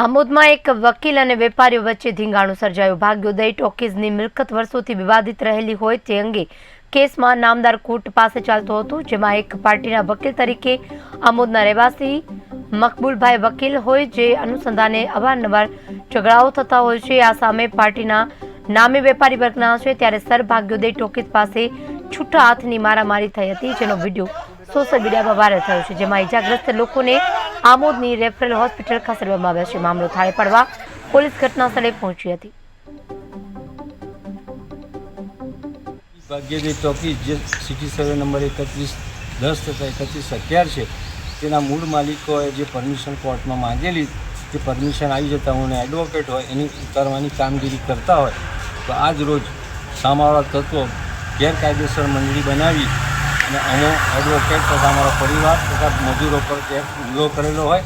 આમોદમાં એક વકીલ અને વેપારીઓ વચ્ચે ધીંગાણું સર્જાયું। ભાગ્યોદય ટોકીઝની મિલકત વર્ષોથી વિવાદિત રહેલી હોય તે અંગે કેસમાં નામદાર કોર્ટ પાસે ચાલતો હતો, જેમાં એક પાર્ટીના વકીલ તરીકે આમોદના રહેવાસી મકબૂલભાઈ વકીલ હોય, જે અનુસંધાને અવારનવાર ઝઘડાઓ થતા હોય છે। આ સામે પાર્ટીના નામે વેપારી વર્ગના છે, ત્યારે સર ભાગ્યોદય ટોકીઝ પાસે છૂટા હાથની મારામારી થઈ હતી, જેનો વિડીયો સોશિયલ મીડિયામાં વાયરલ થયો છે, જેમાં ઇજાગ્રસ્ત લોકોને આમોદની રેફરલ હોસ્પિટલ ખસેડવામાં આવ્યા છે। મામલો થાળે પડવા પોલીસ ઘટના સ્થળે પહોંચી હતી। ભાગ્યોદય ટોકીઝ જે સિટી સર્વે નંબર 3110 તથા 3111 છે, તેના મૂળ માલિકોએ જે પરમિશન કોર્ટમાં માંગેલી, જે પરમિશન આવી જતાં હું એડવોકેટ હોય એની ઉતારવાની કામગીરી કરતા હોય, તો આજ રોજ સામાવાળા તત્વો ગેરકાયદેસર મંડળી બનાવી અને અમે એડવોકેટ તથા અમારા પરિવાર તથા મજૂરો પર હુમલો કરેલો હોય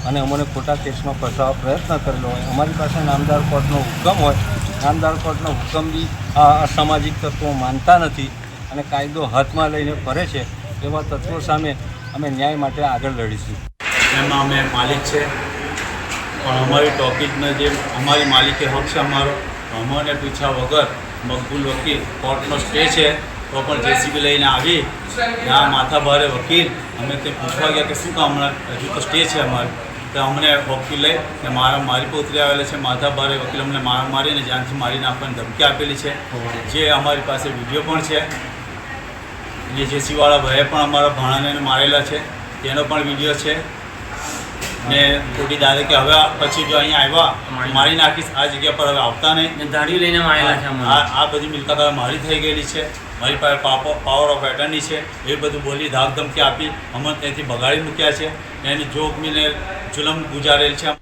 અને અમને ખોટા કેસમાં ફસાવવા પ્રયત્ન કરેલો હોય। અમારી પાસે નામદાર કોર્ટનો હુકમ હોય, નામદાર કોર્ટનો હુકમ બી આ અસામાજિક તત્વો માનતા નથી અને કાયદો હાથમાં લઈને ફરે છે। એવા તત્વો સામે અમે ન્યાય માટે આગળ લડીશું। એમાં અમે માલિક છે, પણ અમારી ટોકીઝનો જે અમારી માલિકે હક છે અમારો, અમને પૂછ્યા વગર મકબૂલ વકીલ કોર્ટનો સ્ટે છે તો પણ જેસીબી લઈને આવી ત્યાં માથાભારે વકીલ અમે તે પૂછવા ગયા કે શું કામ હમણાં હજુ તો સ્ટે છે અમારે, તો અમને વકીલે ને મારી પર ઉતરી આવેલા છે માથાભારે વકીલ, અમને મારીને જાનથી મારી નાખવાની ધમકી આપેલી છે, જે અમારી પાસે વિડીયો પણ છે। અને જેસીવાળા ભાઈએ પણ અમારા ભાણાને મારેલા છે તેનો પણ વિડીયો છે ને ખોટી દાદા કે હવે પછી જો અહીંયા આવ્યા મારી નાખીશ, આ જગ્યા પર હવે આવતા નહીં, દાઢી લઈને મારેલા છે। આ બધી મિલકત હવે મારી થઈ ગયેલી છે, મારી પાસે પાવર ઓફ એટર્ની છે, એ બધું બોલી ધાક ધમકી આપી અમને ત્યાંથી ભગાડી મૂક્યા છે, એની જોગમીને જુલમ ગુજારેલ છે।